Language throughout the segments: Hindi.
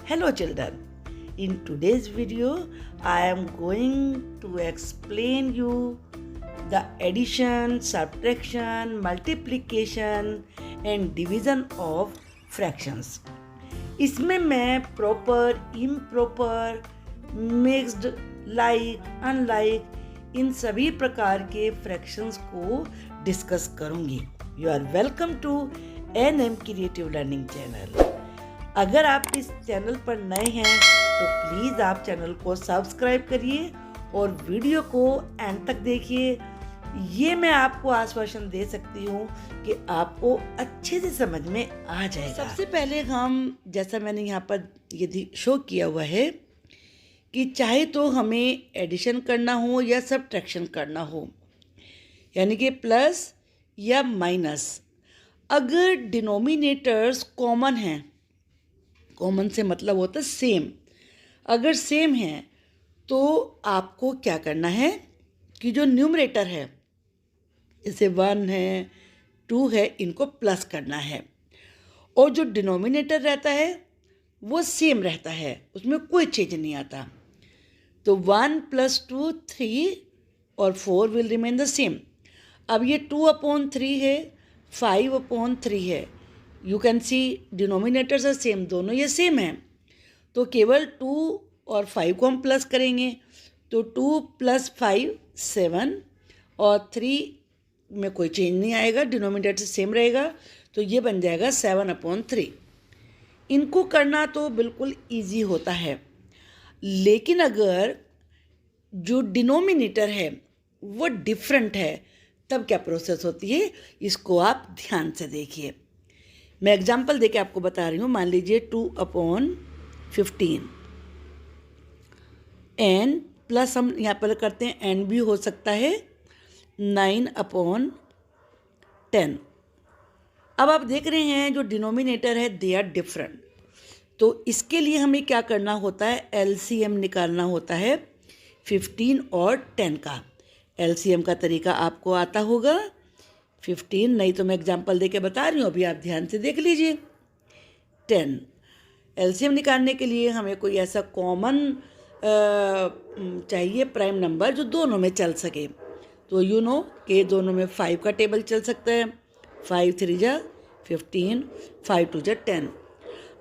Hello children. In today's video, I am going to explain you the addition, subtraction, multiplication and division of fractions. इसमें मैं proper, improper, mixed, like, unlike इन सभी प्रकार के फ्रैक्शंस को डिस्कस करूंगी. You are welcome to NM creative learning channel. अगर आप इस चैनल पर नए हैं तो प्लीज़ आप चैनल को सब्सक्राइब करिए और वीडियो को एंड तक देखिए. ये मैं आपको आश्वासन दे सकती हूँ कि आपको अच्छे से समझ में आ जाएगा. सबसे पहले हम, जैसा मैंने यहाँ पर यदि शो किया हुआ है कि चाहे तो हमें एडिशन करना हो या सब्ट्रैक्शन करना हो, यानी कि प्लस या माइनस, अगर डिनोमिनेटर्स कॉमन हैं, कॉमन से मतलब होता है सेम, अगर सेम है तो आपको क्या करना है कि जो न्यूमरेटर है, जैसे 1 है, 2 है, इनको प्लस करना है और जो डिनोमिनेटर रहता है वो सेम रहता है, उसमें कोई चेंज नहीं आता. तो 1 + 2 3 और 4 विल रिमेन द सेम. अब ये 2/3 है, 5/3 है. You can see denominators are same, दोनों ये सेम हैं. तो केवल 2 और 5 को हम प्लस करेंगे, तो 2 + 5 7 और 3 में कोई चेंज नहीं आएगा, डिनोमिनेटर सेम रहेगा, तो ये बन जाएगा 7/3. इनको करना तो बिल्कुल ईजी होता है, लेकिन अगर जो डिनोमिनेटर है वो डिफरेंट है तब क्या प्रोसेस होती है, इसको आप ध्यान से देखिए. मैं एग्जाम्पल देके आपको बता रही हूँ. मान लीजिए 2/15 एन प्लस, हम यहाँ पर करते हैं एन भी हो सकता है, 9/10. अब आप देख रहे हैं जो डिनोमिनेटर है दे आर डिफरेंट. तो इसके लिए हमें क्या करना होता है, LCM निकालना होता है 15 और 10 का. LCM का तरीका आपको आता होगा. 15 नहीं तो मैं एग्जाम्पल देके बता रही हूँ, अभी आप ध्यान से देख लीजिए. 10 LCM निकालने के लिए हमें कोई ऐसा कॉमन चाहिए प्राइम नंबर जो दोनों में चल सके. तो यू नो कि दोनों में 5 का टेबल चल सकता है. 5 3 जा 15, 5 2 जा 10.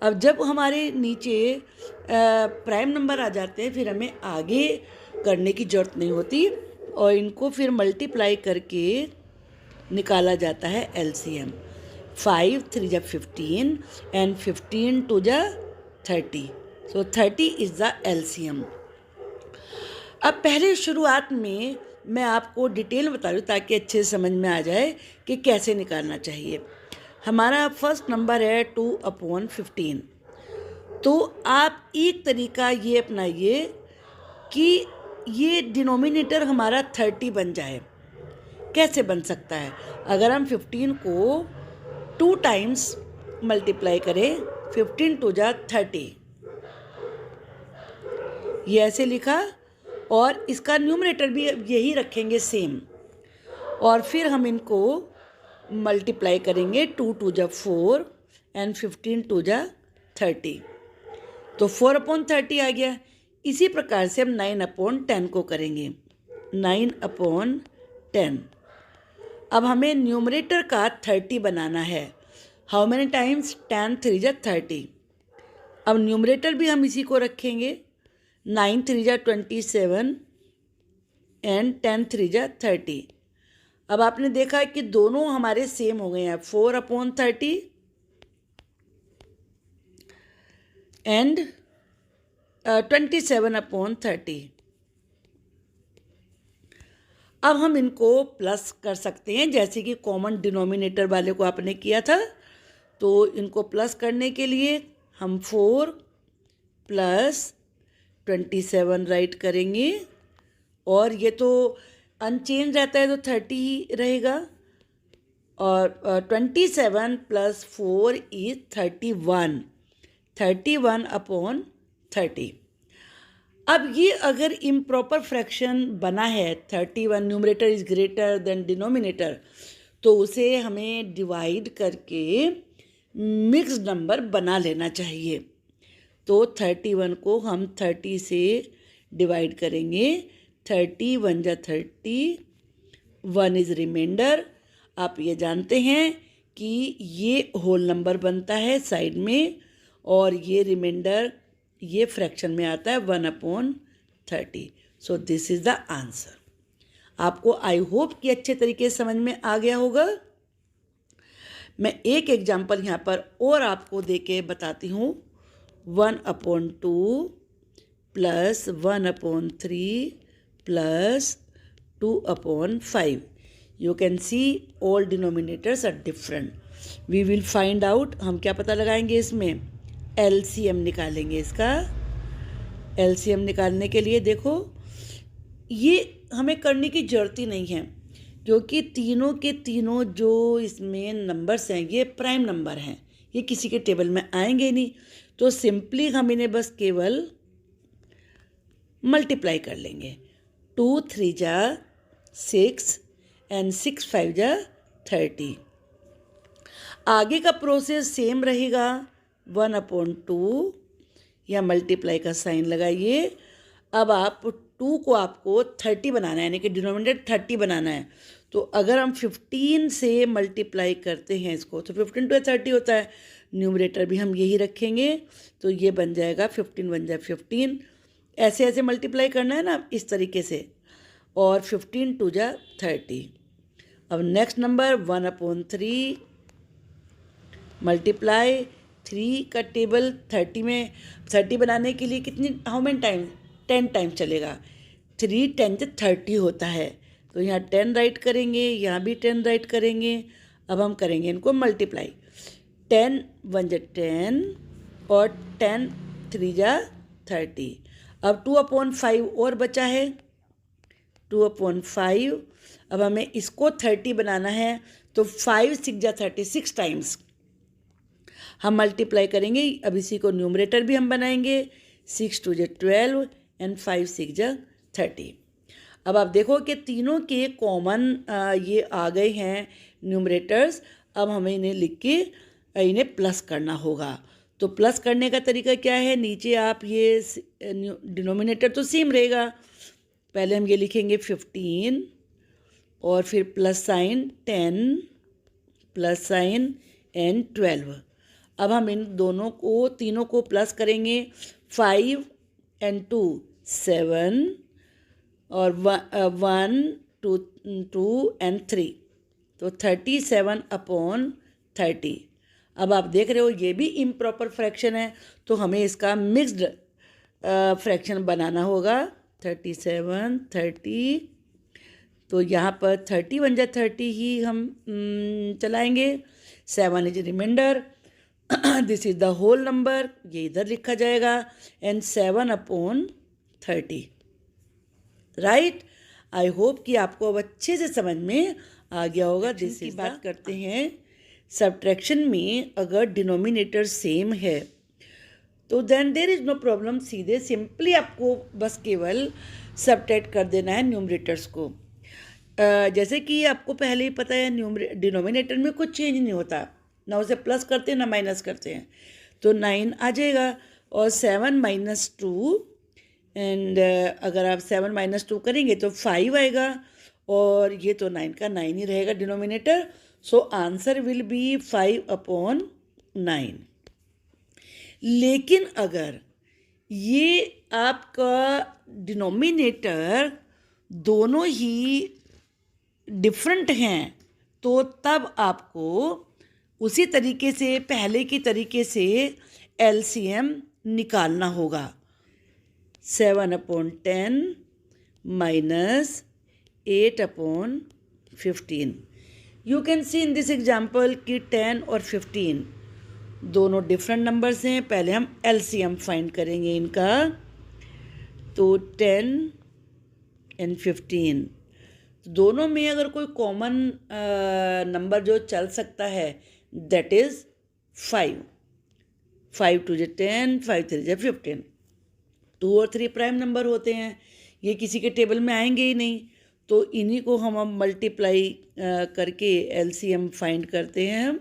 अब जब हमारे नीचे प्राइम नंबर आ जाते हैं, फिर हमें आगे करने की ज़रूरत नहीं होती और इनको फिर मल्टीप्लाई करके निकाला जाता है LCM. 5 3 जा 15 एंड 15 2 जा 30. सो 30 इज़ द LCM. अब पहले शुरुआत में मैं आपको डिटेल में बता रही हूँ ताकि अच्छे से समझ में आ जाए कि कैसे निकालना चाहिए. हमारा फर्स्ट नंबर है 2/15. तो आप एक तरीका ये अपनाइए कि ये डिनोमिनेटर हमारा 30 बन जाए. कैसे बन सकता है, अगर हम 15 को 2 टाइम्स मल्टीप्लाई करें, 15 2 जा 30, ये ऐसे लिखा और इसका न्यूमरेटर भी यही रखेंगे सेम, और फिर हम इनको मल्टीप्लाई करेंगे. 2 2 जा 4 एंड 15 2 जा 30, तो 4/30 आ गया. इसी प्रकार से हम 9/10 को करेंगे. 9/10. अब हमें न्यूमरेटर का 30 बनाना है. हाउ मैनी टाइम्स, 10 3 जा 30. अब न्यूमरेटर भी हम इसी को रखेंगे. 9 3 जा 27 एंड 10 3 जा 30. अब आपने देखा कि दोनों हमारे सेम हो गए हैं. 4/30 एंड 27/30. अब हम इनको प्लस कर सकते हैं, जैसे कि कॉमन डिनोमिनेटर वाले को आपने किया था. तो इनको प्लस करने के लिए हम 4 + 27 राइट करेंगे, और ये तो अनचेंज रहता है तो 30 ही रहेगा. और 27 + 4 इज 31. 31/30. अब ये अगर इम्प्रॉपर फ्रैक्शन बना है, 31 numerator is greater than denominator, तो उसे हमें डिवाइड करके मिक्स नंबर बना लेना चाहिए. तो 31 को हम 30 से डिवाइड करेंगे। 30 1 जा 30, 1 इज़ रिमाइंडर। आप ये जानते हैं कि ये होल नंबर बनता है साइड में, और ये रिमाइंडर ये फ्रैक्शन में आता है 1/30। So this is the answer. आपको आई होप कि अच्छे तरीके से समझ में आ गया होगा। मैं एक एग्जाम्पल यहाँ पर और आपको दे के बताती हूँ। 1/2 plus 1/3 plus 2/5. You can see all denominators are different. We will find out, हम क्या पता लगाएंगे इसमें, LCM निकालेंगे इसका। LCM निकालने के लिए देखो, ये हमें करने की ज़रूरत ही नहीं है, क्योंकि तीनों के तीनों जो इसमें नंबर्स हैं ये प्राइम नंबर हैं, ये किसी के टेबल में आएंगे ही नहीं। तो सिंपली हम इन्हें बस केवल मल्टीप्लाई कर लेंगे। 2 3 जा 6 एंड 6 5 जा 30। आगे का प्रोसेस सेम रहेगा। 1/2 या मल्टीप्लाई का साइन लगाइए। अब आप 2 को आपको 30 बनाना है, यानी कि डिनोमिनेटर 30 बनाना है। तो अगर हम 15 से मल्टीप्लाई करते हैं इसको, तो 15 to 30 होता है। न्यूमरेटर भी हम यही रखेंगे, तो ये बन जाएगा 15 1 जा 15। ऐसे ऐसे मल्टीप्लाई करना है ना, इस तरीके से। और 15 2 जा 30। अब नेक्स्ट नंबर 1/3 मल्टीप्लाई 3 का टेबल 30 में, 30 बनाने के लिए कितनी, हाउ मेनी टाइम, 10 टाइम चलेगा। 3 10 से 30 होता है, तो यहाँ 10 राइट करेंगे, यहाँ भी 10 राइट करेंगे। अब हम करेंगे इनको मल्टीप्लाई। 10 1 जा 10 और 10 3 जा 30। अब 2/5 और बचा है, 2/5। अब हमें इसको 30 बनाना है, तो 5 6 जा 36 टाइम्स हम मल्टीप्लाई करेंगे। अब इसी को न्यूमरेटर भी हम बनाएंगे। 6 2 जा 12 एंड 5 6 जा 30। अब आप देखो कि तीनों के कॉमन ये आ गए हैं न्यूमरेटर्स। अब हमें इन्हें लिख के इन्हें प्लस करना होगा। तो प्लस करने का तरीका क्या है, नीचे आप ये डिनोमिनेटर तो सेम रहेगा। पहले हम ये लिखेंगे 15 और फिर plus sign 10 plus sign and 12। अब हम इन दोनों को, तीनों को प्लस करेंगे। 5 एंड 2 7 और 1 2 एंड 3, तो 37/30। अब आप देख रहे हो ये भी इम्प्रॉपर फ्रैक्शन है, तो हमें इसका मिक्स्ड फ्रैक्शन बनाना होगा। 37 30, तो यहाँ पर 30 1 जा 30 ही हम चलाएंगे। 7 is remainder, this is the whole number, ये इधर लिखा जाएगा। And 7/30, right. आई होप कि आपको अब अच्छे से समझ में आ गया होगा। दिस की बात करते हैं। सब्ट्रैक्शन में अगर डिनोमिनेटर सेम है तो then there is no problem. सीधे सिंपली आपको बस केवल सब्ट्रैक्ट कर देना है न्यूमरेटर्स को। जैसे कि आपको पहले ही पता है, डिनोमिनेटर में कुछ चेंज नहीं होता, ना उसे प्लस करते हैं ना माइनस करते हैं। तो 9 आ जाएगा और 7 - 2 एंड अगर आप 7 - 2 करेंगे तो 5 आएगा, और ये तो 9 का 9 ही रहेगा denominator. So answer will be 5/9। लेकिन अगर ये आपका डिनोमिनेटर दोनों ही डिफरेंट हैं, तो तब आपको उसी तरीके से, पहले की तरीके से LCM निकालना होगा। 7/10 minus 8/15। You can C in this example कि 10 और 15 दोनों डिफरेंट नंबर्स हैं। पहले हम LCM फाइंड करेंगे इनका। तो 10 एंड 15 दोनों में अगर कोई कॉमन नंबर जो चल सकता है, दैट इज़ 5। 5 2 जा 10, 5 3 जा 15। 2 और 3 प्राइम नंबर होते हैं, ये किसी के टेबल में आएंगे ही नहीं। तो इन्हीं को हम अब मल्टीप्लाई करके LCM फाइंड करते हैं।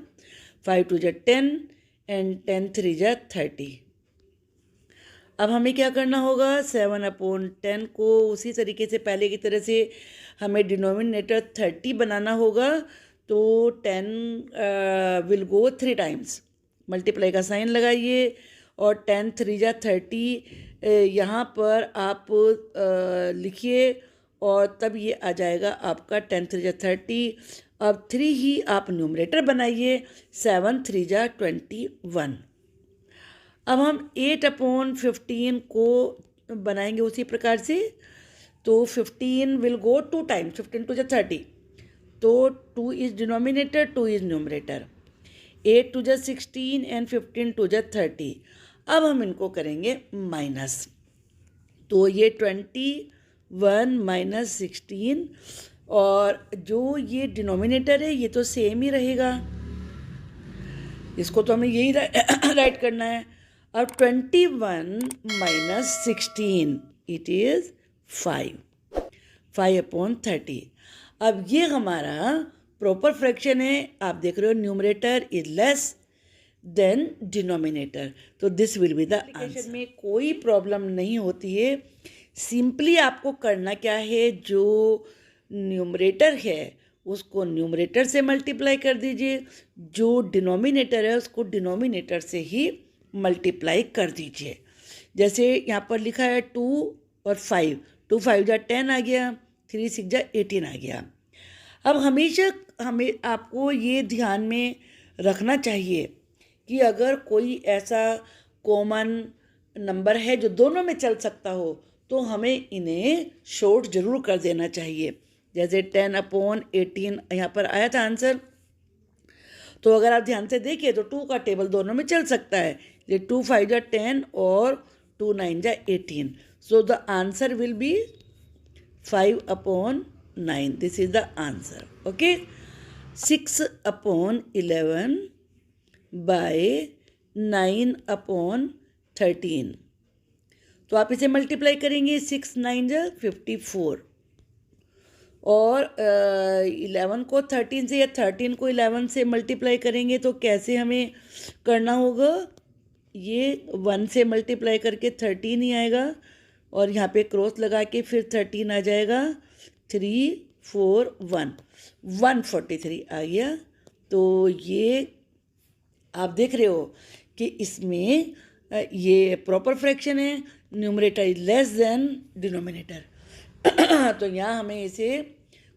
5 2 जा 10 एंड 10 3 जा 30। अब हमें क्या करना होगा, 7/10 को उसी तरीके से पहले की तरह से हमें डिनोमिनेटर 30 बनाना होगा। तो 10 विल गो 3 टाइम्स, मल्टीप्लाई का साइन लगाइए और 10 3 जा 30 यहाँ पर आप लिखिए और तब ये आ जाएगा आपका 10 3 जा 30। अब 3 ही आप न्यूमरेटर बनाइए, 7 3 जा 21। अब हम 8/15 को बनाएंगे उसी प्रकार से। तो 15 विल गो 2 टाइम्स, 15 2 जा 30, तो 2 इज डिनोमिनेटर, 2 इज न्यूमरेटर। 8 2 जा 16 एंड 15 2 जा 30। अब हम इनको करेंगे माइनस, तो ये 21 माइनस 16, और जो ये डिनोमिनेटर है ये तो सेम ही रहेगा, इसको तो हमें यही राइट करना है। अब 21 माइनस 16 इट इज़ 5/30। अब ये हमारा प्रॉपर फ्रैक्शन है। आप देख रहे हो numerator is less than denominator, तो this will be the answer. में कोई प्रॉब्लम नहीं होती है, सिंपली आपको करना क्या है, जो न्यूमरेटर है उसको न्यूमरेटर से मल्टीप्लाई कर दीजिए, जो डिनोमिनेटर है उसको डिनोमिनेटर से ही मल्टीप्लाई कर दीजिए। जैसे यहाँ पर लिखा है 2 और 5, 2 5 जा 10 आ गया, 3 6 जा 18 आ गया। अब हमेशा हमें आपको ये ध्यान में रखना चाहिए कि अगर कोई ऐसा कॉमन नंबर है जो दोनों में चल सकता हो तो हमें इन्हें शॉर्ट जरूर कर देना चाहिए। जैसे 10/18 यहाँ पर आया था आंसर, तो अगर आप ध्यान से देखिए तो 2 का टेबल दोनों में चल सकता है, ये 2 5 जा 10 और 2 9 जा 18। So the answer will be 5/9, this is the answer. Okay, 6/11 by 9/13, तो आप इसे मल्टीप्लाई करेंगे, 6 9 जा 54, और 11 को 13 से या 13 को 11 से मल्टीप्लाई करेंगे तो कैसे हमें करना होगा, ये 1 से मल्टीप्लाई करके 13 ही आएगा, और यहाँ पे क्रॉस लगा के फिर 13 आ जाएगा, 3 4 1 143 आ गया। तो ये आप देख रहे हो कि इसमें ये प्रॉपर फ्रैक्शन है, numerator is less than denominator. तो यहाँ हमें इसे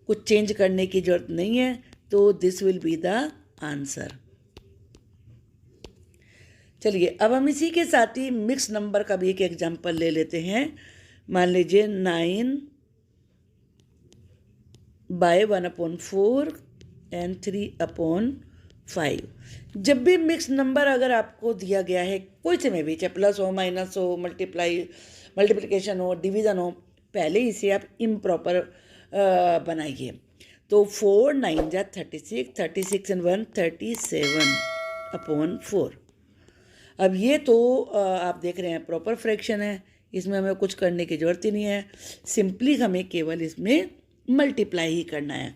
कुछ चेंज करने की ज़रूरत नहीं है, तो this will be the answer. चलिए अब हम इसी के साथ ही मिक्स नंबर का भी एक एग्जांपल ले लेते हैं। मान लीजिए 9/1/4 एंड 3/5। जब भी मिक्स नंबर अगर आपको दिया गया है कोई से में भी, चाहे प्लस हो माइनस हो मल्टीप्लिकेशन हो डिवीज़न हो, पहले इसे आप इम्प्रॉपर बनाइए। तो 4 9 जा 36, 36 एंड 1 37/4। अब ये तो आप देख रहे हैं प्रॉपर फ्रैक्शन है, इसमें हमें कुछ करने की ज़रूरत ही नहीं है, सिंपली हमें केवल इसमें मल्टीप्लाई ही करना है।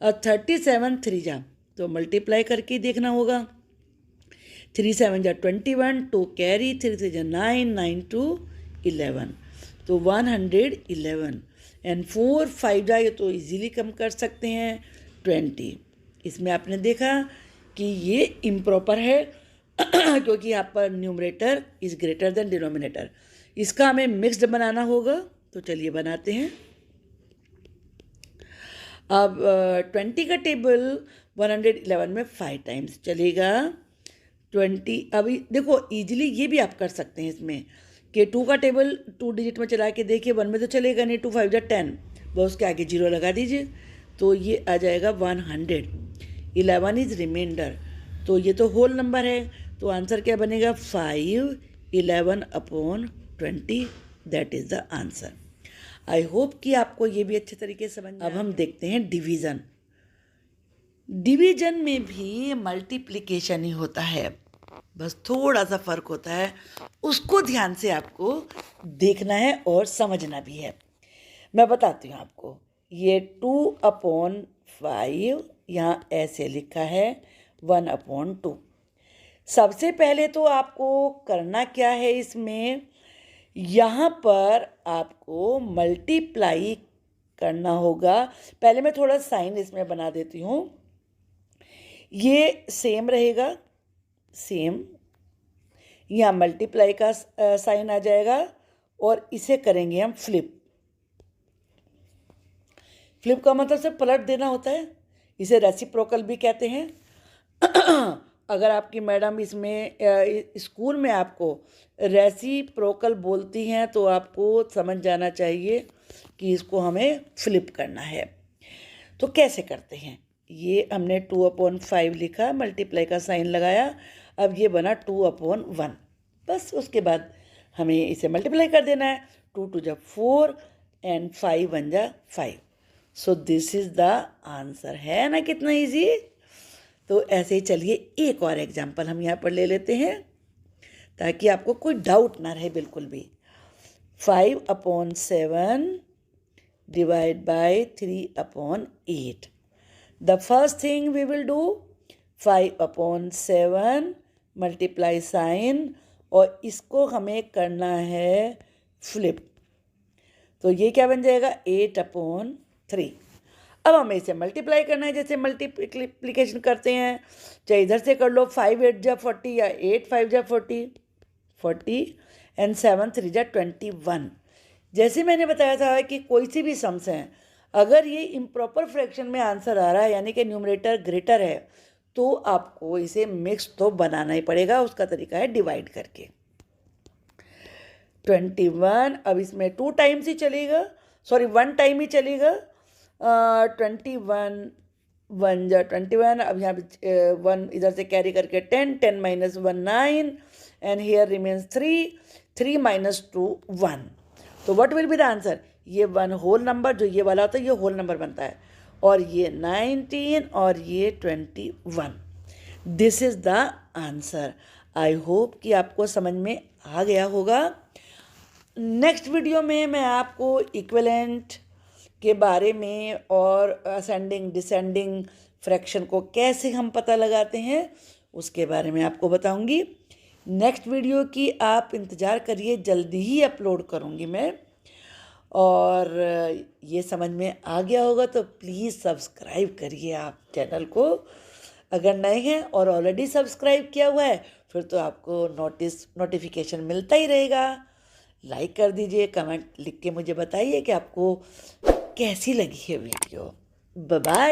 और 37 3 जा तो मल्टीप्लाई करके देखना होगा, 3 7 जा 21, 2 कैरी, 3 3 जा 9, 9 2 11, तो 111। एंड 4 5 जा ये तो इजीली कम कर सकते हैं 20। इसमें आपने देखा कि ये इम्प्रॉपर है क्योंकि यहाँ पर numerator is greater than denominator. इसका हमें मिक्स्ड बनाना होगा, तो चलिए बनाते हैं। अब 20 का टेबल 111 में 5 टाइम्स चलेगा। 20 अभी देखो इजीली ये भी आप कर सकते हैं इसमें कि 2 का टेबल 2 डिजिट में चला के देखिए, 1 में तो चलेगा नहीं, 2 5 जा 10, बस उसके आगे 0 लगा दीजिए, तो ये आ जाएगा 100। 11 इज रिमाइंडर, तो ये तो होल नंबर है, तो आंसर क्या बनेगा 5/11/20, that is the answer. I hope कि आपको ये भी अच्छे तरीके से समझ। अब हम देखते हैं डिवीज़न। डिवीज़न में भी मल्टीप्लिकेशन ही होता है, बस थोड़ा सा फ़र्क होता है, उसको ध्यान से आपको देखना है और समझना भी है। मैं बताती हूँ आपको, ये 2/5 यहाँ ऐसे लिखा है, 1/2। सबसे पहले तो आपको करना क्या है, इसमें यहाँ पर आपको मल्टीप्लाई करना होगा। पहले मैं थोड़ा साइन इसमें बना देती हूँ। ये सेम रहेगा, सेम, यहाँ मल्टीप्लाई का साइन आ जाएगा और इसे करेंगे हम फ्लिप। फ्लिप का मतलब सिर्फ पलट देना होता है, इसे रेसिप्रोकल भी कहते हैं। अगर आपकी मैडम इसमें स्कूल में आपको रेसिप्रोकल बोलती हैं तो आपको समझ जाना चाहिए कि इसको हमें फ्लिप करना है। तो कैसे करते हैं, ये हमने 2/5 लिखा, मल्टीप्लाई का साइन लगाया, अब ये बना 2/1। बस उसके बाद हमें इसे मल्टीप्लाई कर देना है। 2 2 जा 4 एंड 5 1 जा 5। So this is the answer. है ना कितना इजी। तो ऐसे ही चलिए एक और एग्जाम्पल हम यहाँ पर ले लेते हैं ताकि आपको कोई डाउट ना रहे बिल्कुल भी। 5/7 divide by 3/8। The first thing we will do, 5/7 multiply sign, और इसको हमें करना है फ्लिप। तो ये क्या बन जाएगा, 8/3। अब हमें इसे मल्टीप्लाई करना है, जैसे मल्टीप्लिकेशन करते हैं, चाहे इधर से कर लो, 5 8 जा 40 या 8 5 जा 40 एंड 7 3 जा 21। जैसे मैंने बताया था कि कोई सी भी सम्स हैं, अगर ये इम्प्रॉपर फ्रैक्शन में आंसर आ रहा है यानी कि न्यूमरेटर ग्रेटर है, तो आपको इसे मिक्स तो बनाना ही पड़ेगा। उसका तरीका है डिवाइड करके। 21, अब इसमें 2 टाइम्स ही चलेगा, सॉरी 1 टाइम ही चलेगा। 21 1 जा 21, अब यहाँ पे 1 इधर से कैरी करके 10 10 - 1 9 एंड हियर रिमेन्स 3 - 2 1। तो what will be the answer, ये 1 होल नंबर, जो ये वाला होता है ये होल नंबर बनता है, और ये 19 और ये 21। This is the answer. I hope कि आपको समझ में आ गया होगा। नेक्स्ट वीडियो में मैं आपको इक्विवेलेंट के बारे में और असेंडिंग डिसेंडिंग फ्रैक्शन को कैसे हम पता लगाते हैं उसके बारे में आपको बताऊंगी। नेक्स्ट वीडियो की आप इंतज़ार करिए, जल्दी ही अपलोड करूंगी मैं। और ये समझ में आ गया होगा तो प्लीज़ सब्सक्राइब करिए आप चैनल को। अगर नए हैं और ऑलरेडी सब्सक्राइब किया हुआ है फिर तो आपको नोटिफिकेशन मिलता ही रहेगा। लाइक कर दीजिए, कमेंट लिख के मुझे बताइए कि आपको कैसी लगी है वीडियो। Bye bye.